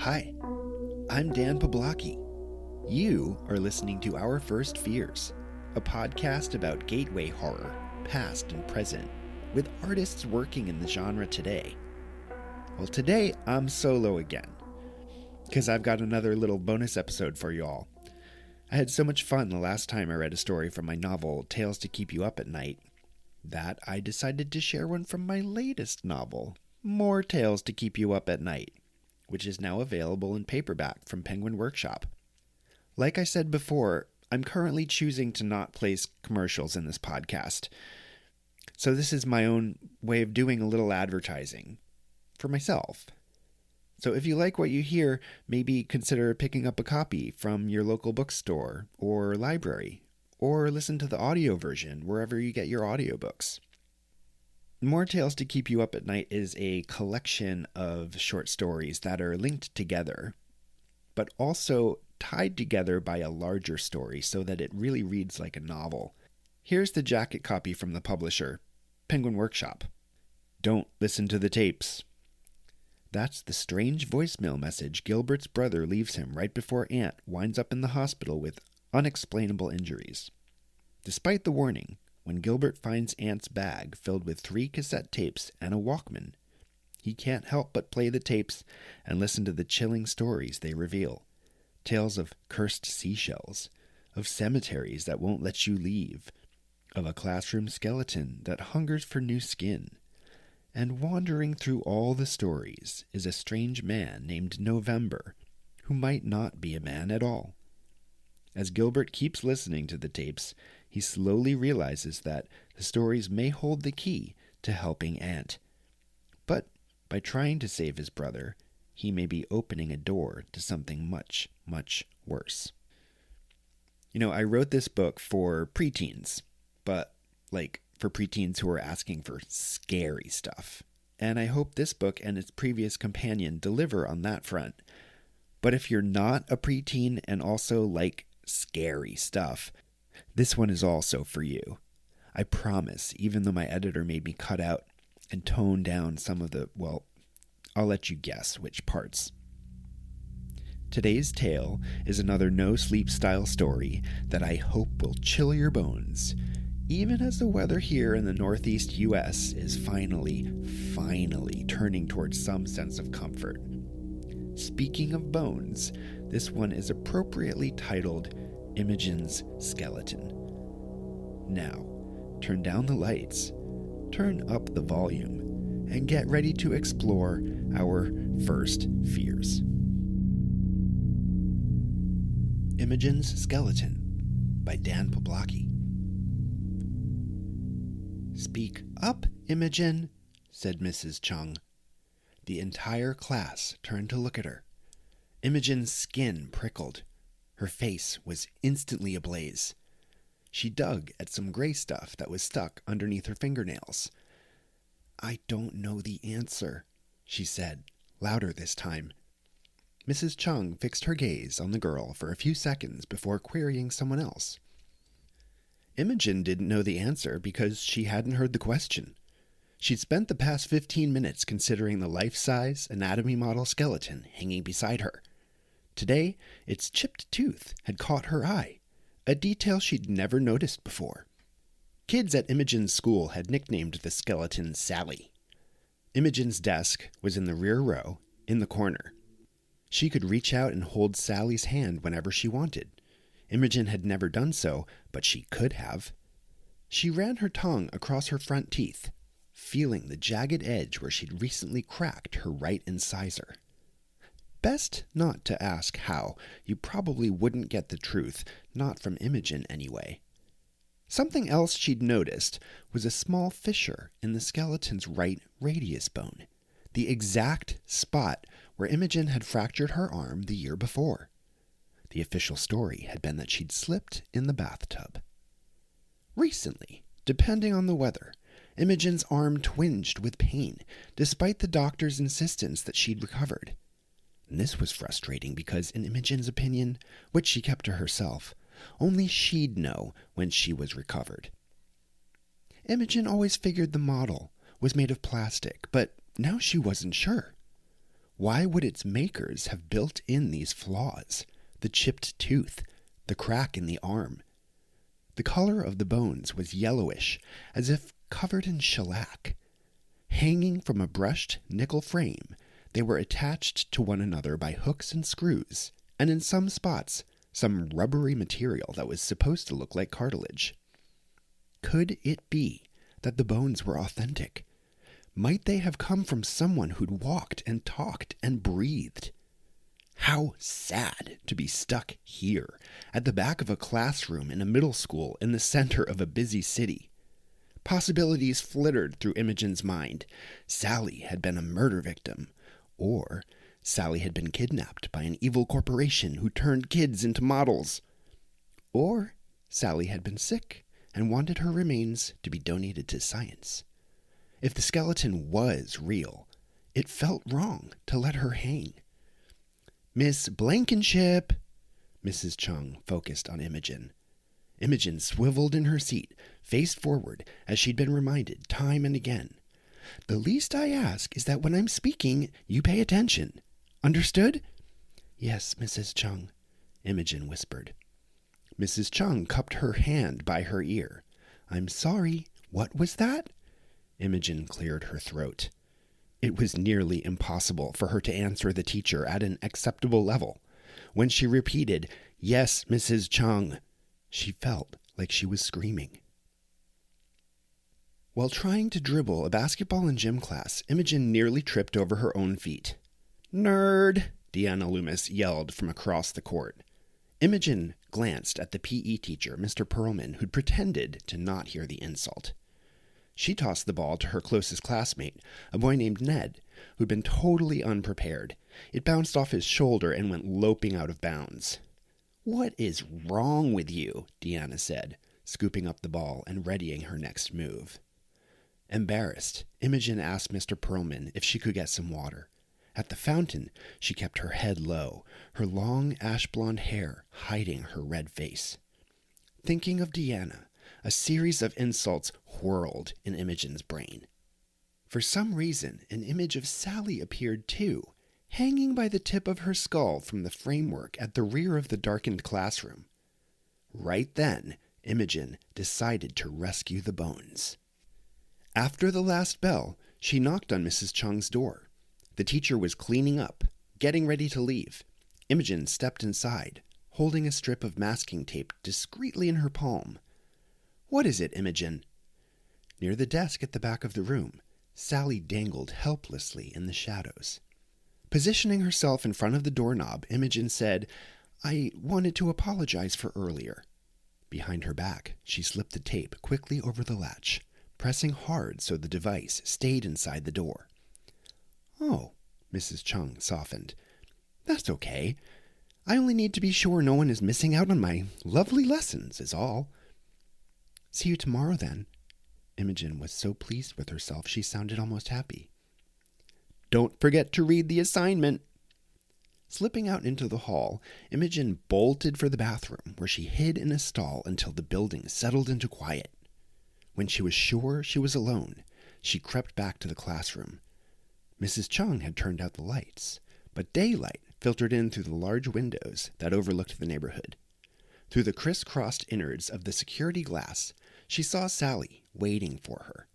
Hi, I'm Dan Poblocki. You are listening to Our First Fears, a podcast about gateway horror, past and present, with artists working in the genre today. Well, today I'm solo again, because I've got another little bonus episode for you all. I had so much fun the last time I read a story from my novel, Tales to Keep You Up at Night, that I decided to share one from my latest novel, More Tales to Keep You Up at Night, which is now available in paperback from Penguin Workshop. Like I said before, I'm currently choosing to not place commercials in this podcast. So this is my own way of doing a little advertising for myself. So if you like what you hear, maybe consider picking up a copy from your local bookstore or library, or listen to the audio version wherever you get your audiobooks. More Tales to Keep You Up at Night is a collection of short stories that are linked together, but also tied together by a larger story so that it really reads like a novel. Here's the jacket copy from the publisher, Penguin Workshop. Don't listen to the tapes. That's the strange voicemail message Gilbert's brother leaves him right before Aunt winds up in the hospital with unexplainable injuries. Despite the warning, when Gilbert finds Aunt's bag filled with 3 cassette tapes and a Walkman, he can't help but play the tapes and listen to the chilling stories they reveal. Tales of cursed seashells, of cemeteries that won't let you leave, of a classroom skeleton that hungers for new skin. And wandering through all the stories is a strange man named November, who might not be a man at all. As Gilbert keeps listening to the tapes, he slowly realizes that the stories may hold the key to helping Aunt. But by trying to save his brother, he may be opening a door to something much, much worse. I wrote this book for preteens, but for preteens who are asking for scary stuff. And I hope this book and its previous companion deliver on that front. But if you're not a preteen and also like scary stuff, this one is also for you. I promise, even though my editor made me cut out and tone down some of the, I'll let you guess which parts. Today's tale is another no-sleep style story that I hope will chill your bones, even as the weather here in the Northeast U.S. is finally turning towards some sense of comfort. Speaking of bones, this one is appropriately titled Imogen's Skeleton. Now, turn down the lights, turn up the volume, and get ready to explore our first fears. Imogen's Skeleton by Dan Poblocki. "Speak up, Imogen," said Mrs. Chung. The entire class turned to look at her. Imogen's skin prickled. Her face was instantly ablaze. She dug at some gray stuff that was stuck underneath her fingernails. "I don't know the answer," she said, louder this time. Mrs. Chung fixed her gaze on the girl for a few seconds before querying someone else. Imogen didn't know the answer because she hadn't heard the question. She'd spent the past 15 minutes considering the life-size anatomy model skeleton hanging beside her. Today, its chipped tooth had caught her eye, a detail she'd never noticed before. Kids at Imogen's school had nicknamed the skeleton Sally. Imogen's desk was in the rear row, in the corner. She could reach out and hold Sally's hand whenever she wanted. Imogen had never done so, but she could have. She ran her tongue across her front teeth, feeling the jagged edge where she'd recently cracked her right incisor. Best not to ask how. You probably wouldn't get the truth, not from Imogen anyway. Something else she'd noticed was a small fissure in the skeleton's right radius bone, the exact spot where Imogen had fractured her arm the year before. The official story had been that she'd slipped in the bathtub. Recently, depending on the weather, Imogen's arm twinged with pain, despite the doctor's insistence that she'd recovered. And this was frustrating because, in Imogen's opinion, which she kept to herself, only she'd know when she was recovered. Imogen always figured the model was made of plastic, but now she wasn't sure. Why would its makers have built in these flaws? The chipped tooth, the crack in the arm. The color of the bones was yellowish, as if covered in shellac. Hanging from a brushed nickel frame, they were attached to one another by hooks and screws, and in some spots, some rubbery material that was supposed to look like cartilage. Could it be that the bones were authentic? Might they have come from someone who'd walked and talked and breathed? How sad to be stuck here, at the back of a classroom in a middle school in the center of a busy city. Possibilities flittered through Imogen's mind. Sally had been a murder victim, or Sally had been kidnapped by an evil corporation who turned kids into models, or Sally had been sick and wanted her remains to be donated to science. If the skeleton was real, it felt wrong to let her hang. Miss Blankenship! Mrs. Chung focused on Imogen. Imogen swiveled in her seat, faced forward, as she'd been reminded time and again. The least I ask is that when I'm speaking, you pay attention. Understood? Yes, Mrs. Chung, Imogen whispered. Mrs. Chung cupped her hand by her ear. I'm sorry, what was that? Imogen cleared her throat. It was nearly impossible for her to answer the teacher at an acceptable level. When she repeated, Yes, Mrs. Chung, she felt like she was screaming. While trying to dribble a basketball in gym class, Imogen nearly tripped over her own feet. Nerd! Deanna Loomis yelled from across the court. Imogen glanced at the PE teacher, Mr. Perlman, who'd pretended to not hear the insult. She tossed the ball to her closest classmate, a boy named Ned, who'd been totally unprepared. It bounced off his shoulder and went loping out of bounds. What is wrong with you? Deanna said, scooping up the ball and readying her next move. Embarrassed, Imogen asked Mr. Perlman if she could get some water. At the fountain, she kept her head low, her long ash-blonde hair hiding her red face. Thinking of Deanna, a series of insults whirled in Imogen's brain. For some reason, an image of Sally appeared too, hanging by the tip of her skull from the framework at the rear of the darkened classroom. Right then, Imogen decided to rescue the bones. After the last bell, she knocked on Mrs. Chung's door. The teacher was cleaning up, getting ready to leave. Imogen stepped inside, holding a strip of masking tape discreetly in her palm. What is it, Imogen? Near the desk at the back of the room, Sally dangled helplessly in the shadows. Positioning herself in front of the doorknob, Imogen said, I wanted to apologize for earlier. Behind her back, she slipped the tape quickly over the latch, pressing hard so the device stayed inside the door. Oh, Mrs. Chung softened. That's okay. I only need to be sure no one is missing out on my lovely lessons, is all. See you tomorrow, then. Imogen was so pleased with herself she sounded almost happy. Don't forget to read the assignment. Slipping out into the hall, Imogen bolted for the bathroom, where she hid in a stall until the building settled into quiet. When she was sure she was alone, she crept back to the classroom. Mrs. Chung had turned out the lights, but daylight filtered in through the large windows that overlooked the neighborhood. Through the crisscrossed innards of the security glass, she saw Sally waiting for her.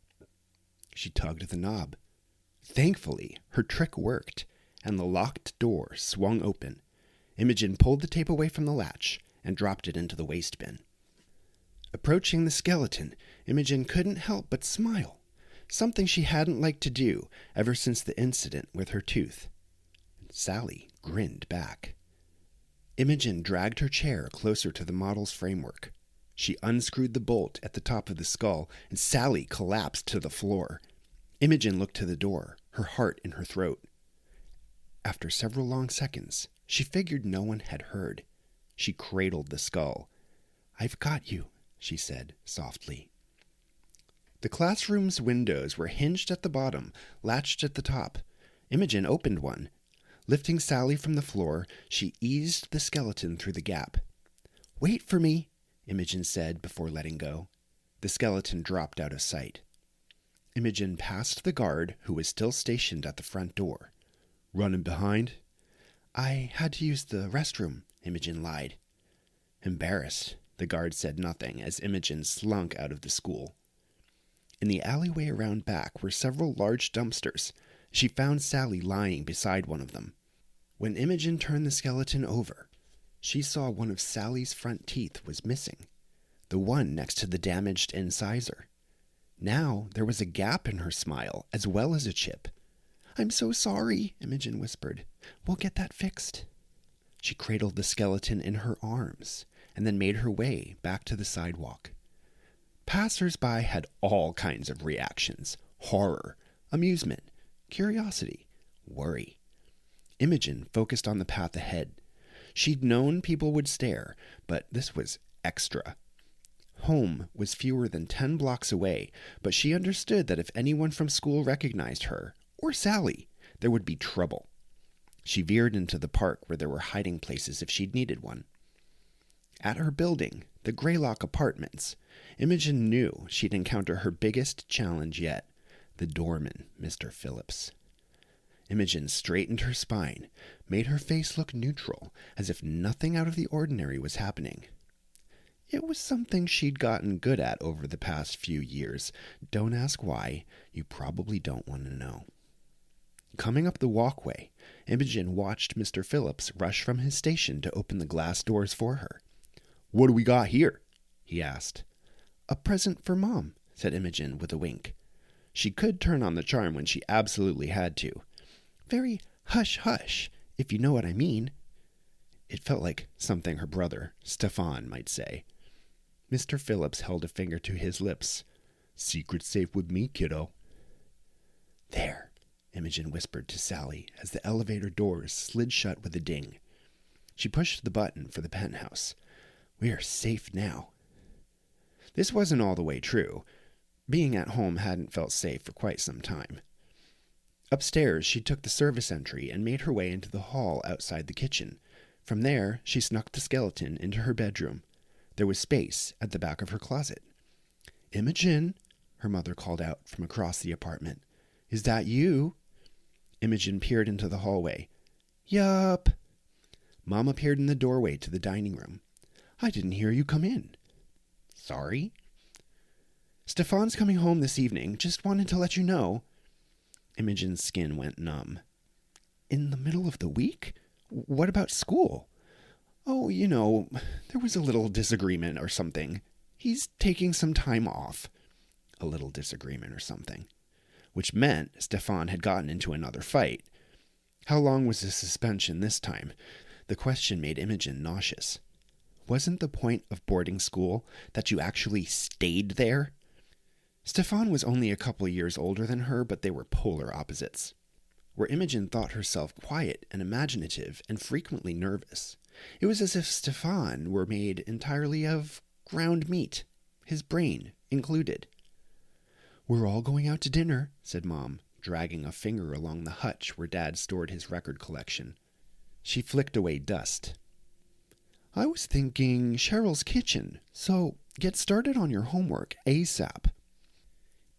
She tugged the knob. Thankfully, her trick worked, and the locked door swung open. Imogen pulled the tape away from the latch and dropped it into the waste bin. Approaching the skeleton, Imogen couldn't help but smile, something she hadn't liked to do ever since the incident with her tooth. Sally grinned back. Imogen dragged her chair closer to the model's framework. She unscrewed the bolt at the top of the skull, and Sally collapsed to the floor. Imogen looked to the door, her heart in her throat. After several long seconds, she figured no one had heard. She cradled the skull. I've got you, she said softly. The classroom's windows were hinged at the bottom, latched at the top. Imogen opened one. Lifting Sally from the floor, she eased the skeleton through the gap. Wait for me, Imogen said before letting go. The skeleton dropped out of sight. Imogen passed the guard, who was still stationed at the front door. Running behind? I had to use the restroom, Imogen lied. Embarrassed, the guard said nothing as Imogen slunk out of the school. In the alleyway around back were several large dumpsters. She found Sally lying beside one of them. When Imogen turned the skeleton over, she saw one of Sally's front teeth was missing, the one next to the damaged incisor. Now there was a gap in her smile as well as a chip. I'm so sorry, Imogen whispered. We'll get that fixed. She cradled the skeleton in her arms and then made her way back to the sidewalk. Passers-by had all kinds of reactions: horror, amusement, curiosity, worry. Imogen focused on the path ahead. She'd known people would stare, but this was extra. Home was fewer than 10 blocks away, but she understood that if anyone from school recognized her, or Sally, there would be trouble. She veered into the park where there were hiding places if she'd needed one. At her building, the Greylock Apartments, Imogen knew she'd encounter her biggest challenge yet, the doorman, Mr. Phillips. Imogen straightened her spine, made her face look neutral, as if nothing out of the ordinary was happening. It was something she'd gotten good at over the past few years. Don't ask why. You probably don't want to know. Coming up the walkway, Imogen watched Mr. Phillips rush from his station to open the glass doors for her. What do we got here? He asked. A present for Mom, said Imogen with a wink. She could turn on the charm when she absolutely had to. Very hush-hush, if you know what I mean. It felt like something her brother, Stefan, might say. Mr. Phillips held a finger to his lips. Secret safe with me, kiddo. There, Imogen whispered to Sally as the elevator doors slid shut with a ding. She pushed the button for the penthouse. We are safe now. This wasn't all the way true. Being at home hadn't felt safe for quite some time. Upstairs, she took the service entry and made her way into the hall outside the kitchen. From there, she snuck the skeleton into her bedroom. There was space at the back of her closet. Imogen, her mother called out from across the apartment. Is that you? Imogen peered into the hallway. Yup. Mom appeared in the doorway to the dining room. I didn't hear you come in. Sorry? Stefan's coming home this evening. Just wanted to let you know. Imogen's skin went numb. In the middle of the week? What about school? Oh, there was a little disagreement or something. He's taking some time off. A little disagreement or something. Which meant Stefan had gotten into another fight. How long was the suspension this time? The question made Imogen nauseous. Wasn't the point of boarding school that you actually stayed there? Stefan was only a couple of years older than her, but they were polar opposites. Where Imogen thought herself quiet and imaginative and frequently nervous, it was as if Stefan were made entirely of ground meat, his brain included. We're all going out to dinner, said Mom, dragging a finger along the hutch where Dad stored his record collection. She flicked away dust. I was thinking Cheryl's kitchen, so get started on your homework ASAP.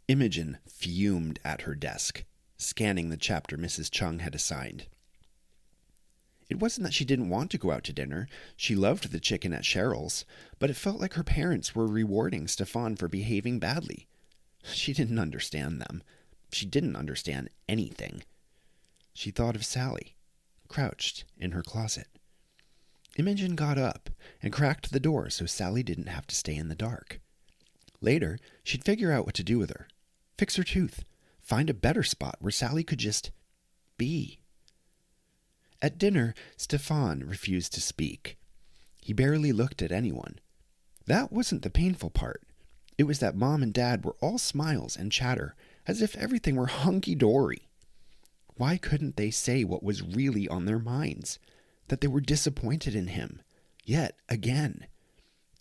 Imogen fumed at her desk, scanning the chapter Mrs. Chung had assigned. It wasn't that she didn't want to go out to dinner. She loved the chicken at Cheryl's, but it felt like her parents were rewarding Stefan for behaving badly. She didn't understand them. She didn't understand anything. She thought of Sally, crouched in her closet. Imogen got up and cracked the door so Sally didn't have to stay in the dark. Later, she'd figure out what to do with her. Fix her tooth. Find a better spot where Sally could just be. At dinner, Stefan refused to speak. He barely looked at anyone. That wasn't the painful part. It was that Mom and Dad were all smiles and chatter, as if everything were hunky-dory. Why couldn't they say what was really on their minds? That they were disappointed in him. Yet again.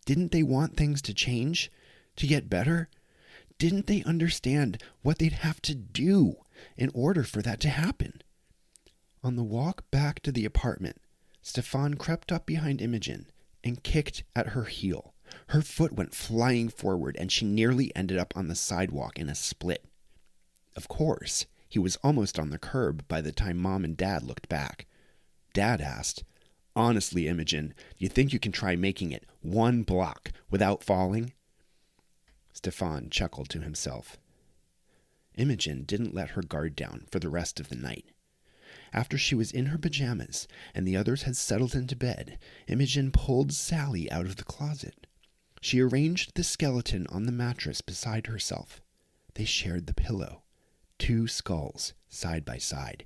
Didn't they want things to change? To get better? Didn't they understand what they'd have to do in order for that to happen? On the walk back to the apartment, Stefan crept up behind Imogen and kicked at her heel. Her foot went flying forward and she nearly ended up on the sidewalk in a split. Of course, He was almost on the curb by the time Mom and Dad looked back. Dad asked, "Honestly, Imogen, do you think you can try making it 1 block without falling?" Stefan chuckled to himself. Imogen didn't let her guard down for the rest of the night. After she was in her pajamas and the others had settled into bed, Imogen pulled Sally out of the closet. She arranged the skeleton on the mattress beside herself. They shared the pillow, 2 skulls side by side.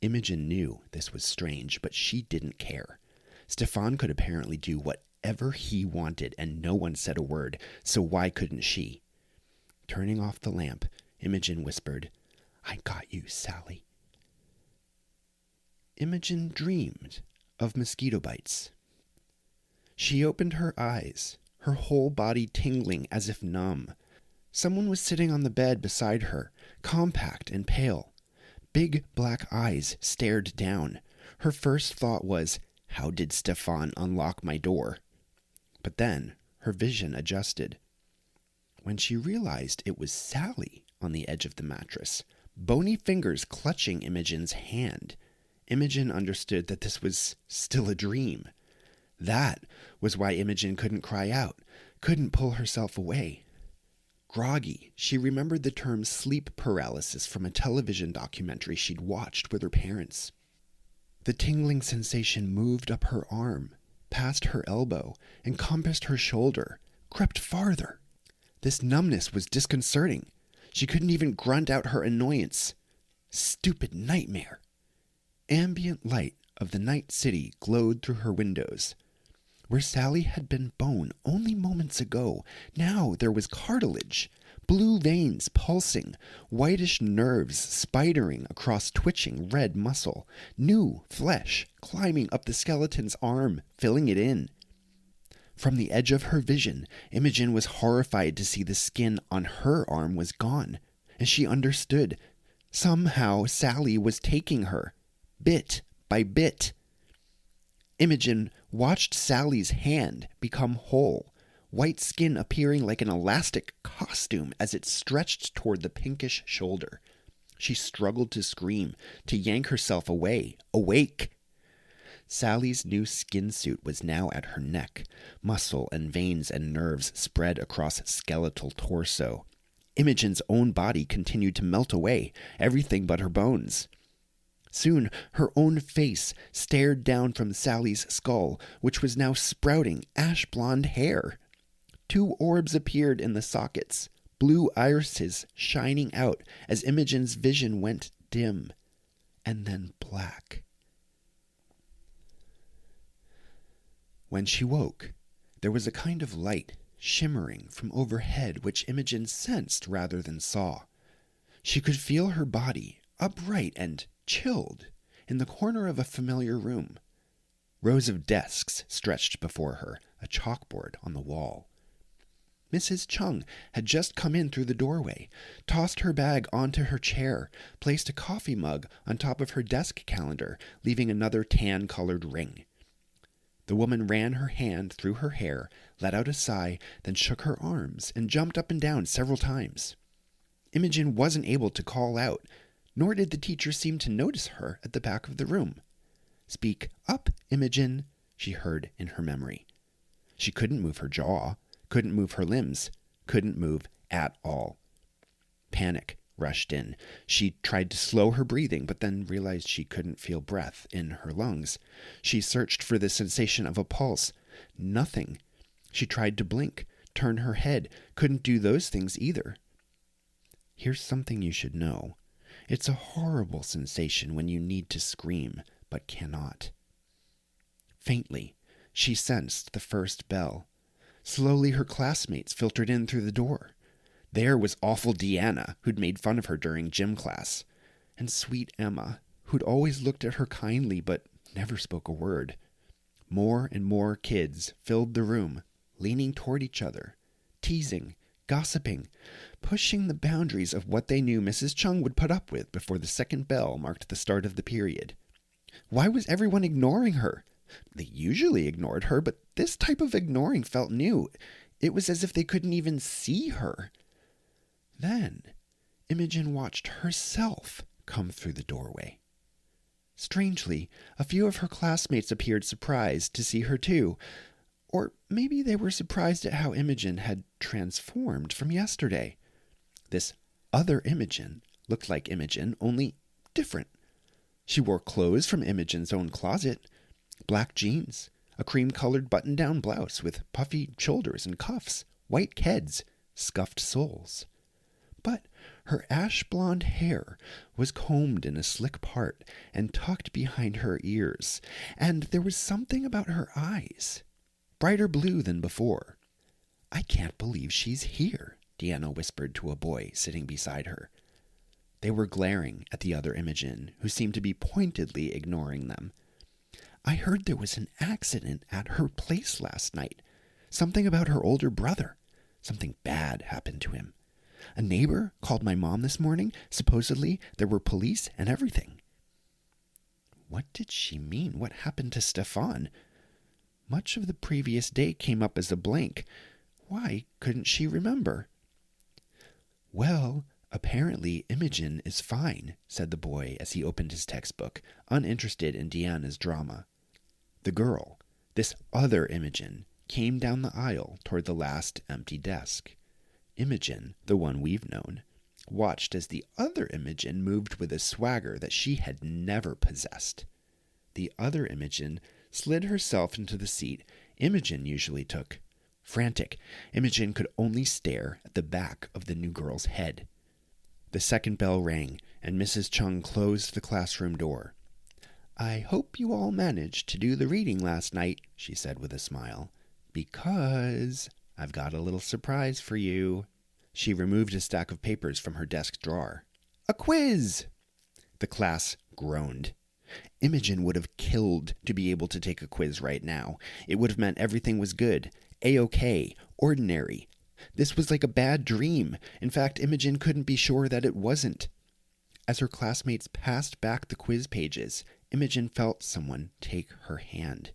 Imogen knew this was strange, but she didn't care. Stefan could apparently do whatever he wanted, and no one said a word, so why couldn't she? Turning off the lamp, Imogen whispered, "I got you, Sally." Imogen dreamed of mosquito bites. She opened her eyes, her whole body tingling as if numb. Someone was sitting on the bed beside her, compact and pale. Big black eyes stared down. Her first thought was, how did Stefan unlock my door? But then her vision adjusted. When she realized it was Sally on the edge of the mattress, bony fingers clutching Imogen's hand, Imogen understood that this was still a dream. That was why Imogen couldn't cry out, couldn't pull herself away. Groggy, she remembered the term sleep paralysis from a television documentary she'd watched with her parents. The tingling sensation moved up her arm, past her elbow, encompassed her shoulder, crept farther. This numbness was disconcerting. She couldn't even grunt out her annoyance. Stupid nightmare. Ambient light of the night city glowed through her windows. Where Sally had been bone only moments ago, now there was cartilage, blue veins pulsing, whitish nerves spidering across twitching red muscle, new flesh climbing up the skeleton's arm, filling it in. From the edge of her vision, Imogen was horrified to see the skin on her arm was gone, and she understood. Somehow Sally was taking her, bit by bit. Imogen watched Sally's hand become whole, white skin appearing like an elastic costume as it stretched toward the pinkish shoulder. She struggled to scream, to yank herself away, awake. Sally's new skin suit was now at her neck. Muscle and veins and nerves spread across skeletal torso. Imogen's own body continued to melt away, everything but her bones. Soon, her own face stared down from Sally's skull, which was now sprouting ash-blonde hair. 2 orbs appeared in the sockets, blue irises shining out as Imogen's vision went dim, and then black. When she woke, there was a kind of light shimmering from overhead which Imogen sensed rather than saw. She could feel her body upright and chilled in the corner of a familiar room. Rows of desks stretched before her, a chalkboard on the wall. Mrs. Chung had just come in through the doorway, tossed her bag onto her chair, placed a coffee mug on top of her desk calendar, leaving another tan-colored ring. The woman ran her hand through her hair, let out a sigh, then shook her arms and jumped up and down several times. Imogen wasn't able to call out, nor did the teacher seem to notice her at the back of the room. "Speak up, Imogen," she heard in her memory. She couldn't move her jaw, couldn't move her limbs, couldn't move at all. Panic rushed in. She tried to slow her breathing, but then realized she couldn't feel breath in her lungs. She searched for the sensation of a pulse. Nothing. She tried to blink, turn her head, couldn't do those things either. Here's something you should know. It's a horrible sensation when you need to scream, but cannot. Faintly, she sensed the first bell. Slowly her classmates filtered in through the door. There was awful Deanna, who'd made fun of her during gym class, and sweet Emma, who'd always looked at her kindly but never spoke a word. More and more kids filled the room, leaning toward each other, teasing, gossiping, pushing the boundaries of what they knew Mrs. Chung would put up with before the second bell marked the start of the period. Why was everyone ignoring her? They usually ignored her, but this type of ignoring felt new. It was as if they couldn't even see her. Then, Imogen watched herself come through the doorway. Strangely, a few of her classmates appeared surprised to see her too. Or maybe they were surprised at how Imogen had transformed from yesterday. This other Imogen looked like Imogen, only different. She wore clothes from Imogen's own closet. Black jeans, a cream-colored button-down blouse with puffy shoulders and cuffs, white keds, scuffed soles. But her ash-blonde hair was combed in a slick part and tucked behind her ears, and there was something about her eyes, brighter blue than before. "I can't believe she's here," Deanna whispered to a boy sitting beside her. They were glaring at the other Imogen, who seemed to be pointedly ignoring them. "I heard there was an accident at her place last night. Something about her older brother. Something bad happened to him. A neighbor called my mom this morning. Supposedly there were police and everything." What did she mean? What happened to Stefan? Much of the previous day came up as a blank. Why couldn't she remember? "Well, apparently Imogen is fine," said the boy as he opened his textbook, uninterested in Deanna's drama. The girl, this other Imogen, came down the aisle toward the last empty desk. Imogen, the one we've known, watched as the other Imogen moved with a swagger that she had never possessed. The other Imogen slid herself into the seat Imogen usually took. Frantic, Imogen could only stare at the back of the new girl's head. The second bell rang, and Mrs. Chung closed the classroom door. "I hope you all managed to do the reading last night," she said with a smile, "because I've got a little surprise for you." She removed a stack of papers from her desk drawer. "A quiz!" The class groaned. Imogen would have killed to be able to take a quiz right now. It would have meant everything was good, A-OK, ordinary. This was like a bad dream. In fact, Imogen couldn't be sure that it wasn't. As her classmates passed back the quiz pages, Imogen felt someone take her hand.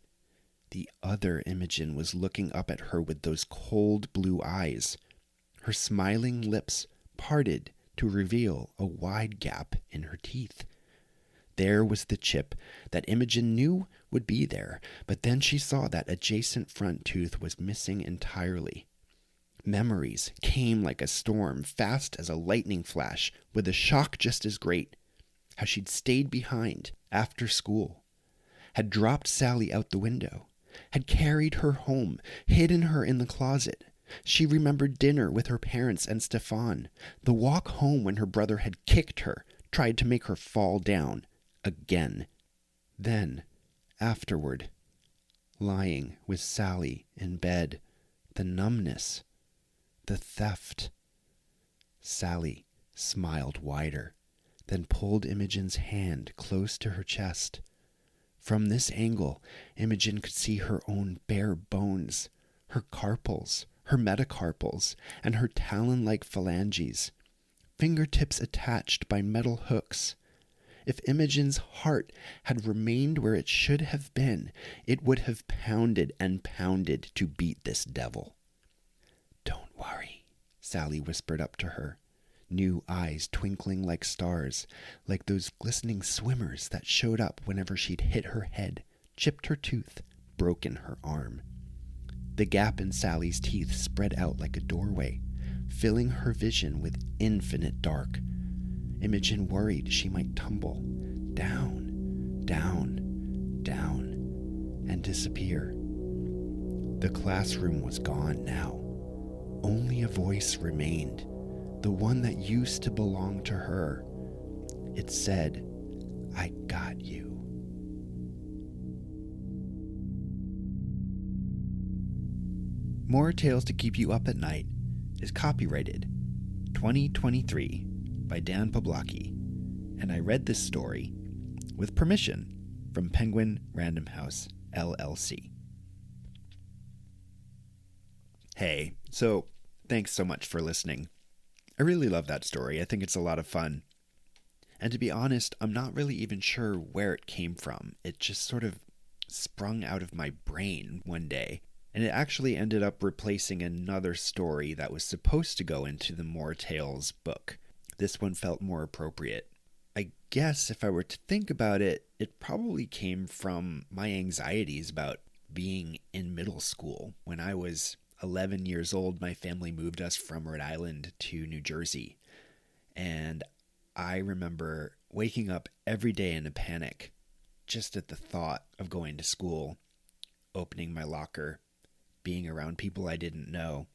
The other Imogen was looking up at her with those cold blue eyes. Her smiling lips parted to reveal a wide gap in her teeth. There was the chip that Imogen knew would be there, but then she saw that adjacent front tooth was missing entirely. Memories came like a storm, fast as a lightning flash, with a shock just as great. How she'd stayed behind after school, had dropped Sally out the window, had carried her home, hidden her in the closet. She remembered dinner with her parents and Stefan, the walk home when her brother had kicked her, tried to make her fall down again. Then, afterward, lying with Sally in bed, the numbness, the theft. Sally smiled wider, then pulled Imogen's hand close to her chest. From this angle, Imogen could see her own bare bones, her carpals, her metacarpals, and her talon-like phalanges, fingertips attached by metal hooks. If Imogen's heart had remained where it should have been, it would have pounded and pounded to beat this devil. "Don't worry," Sally whispered up to her, new eyes twinkling like stars, like those glistening swimmers that showed up whenever she'd hit her head, chipped her tooth, broken her arm. The gap in Sally's teeth spread out like a doorway, filling her vision with infinite dark. Imogen worried she might tumble down, down, down, and disappear. The classroom was gone now. Only a voice remained, the one that used to belong to her. It said, "I got you." More Tales to Keep You Up at Night is copyrighted 2023 by Dan Poblocki, and I read this story with permission from Penguin Random House LLC. Hey, so thanks so much for listening. I really love that story. I think it's a lot of fun. And to be honest, I'm not really even sure where it came from. It just sort of sprung out of my brain one day. And it actually ended up replacing another story that was supposed to go into the More Tales book. This one felt more appropriate. I guess if I were to think about it, it probably came from my anxieties about being in middle school. When I was 11 years old, my family moved us from Rhode Island to New Jersey. And I remember waking up every day in a panic just at the thought of going to school, opening my locker, being around people I didn't know.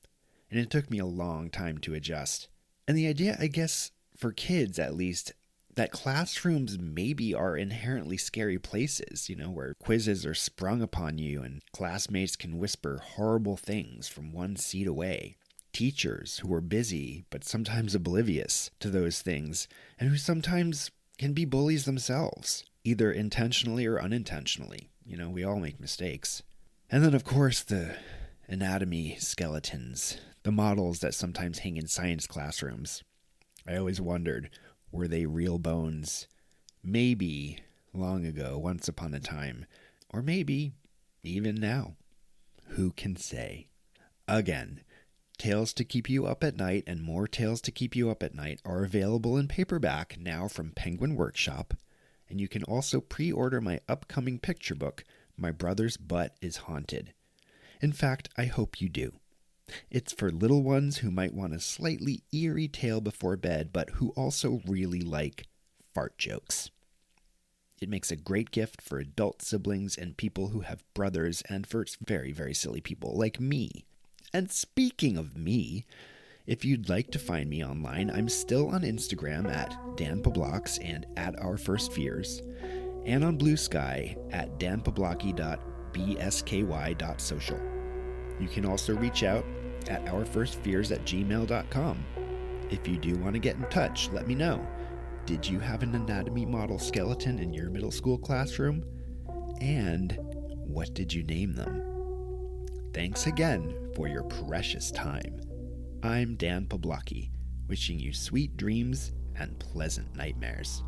And it took me a long time to adjust. And the idea, I guess, for kids at least, that classrooms maybe are inherently scary places, where quizzes are sprung upon you and classmates can whisper horrible things from one seat away. Teachers who are busy but sometimes oblivious to those things and who sometimes can be bullies themselves, either intentionally or unintentionally. We all make mistakes. And then, of course, the anatomy skeletons, the models that sometimes hang in science classrooms. I always wondered, were they real bones? Maybe long ago, once upon a time, or maybe even now. Who can say? Again, Tales to Keep You Up at Night and More Tales to Keep You Up at Night are available in paperback now from Penguin Workshop, and you can also pre-order my upcoming picture book, My Brother's Butt is Haunted. In fact, I hope you do. It's for little ones who might want a slightly eerie tale before bed, but who also really like fart jokes. It makes a great gift for adult siblings and people who have brothers, and for very, very silly people like me. And speaking of me, if you'd like to find me online, I'm still on Instagram at danpoblocks and at Our First Fears, and on Blue Sky at danpoblocki.bsky.social. You can also reach out at ourfirstfears@gmail.com. If you do want to get in touch, let me know. Did you have an anatomy model skeleton in your middle school classroom? And what did you name them? Thanks again for your precious time. I'm Dan Poblocki, wishing you sweet dreams and pleasant nightmares.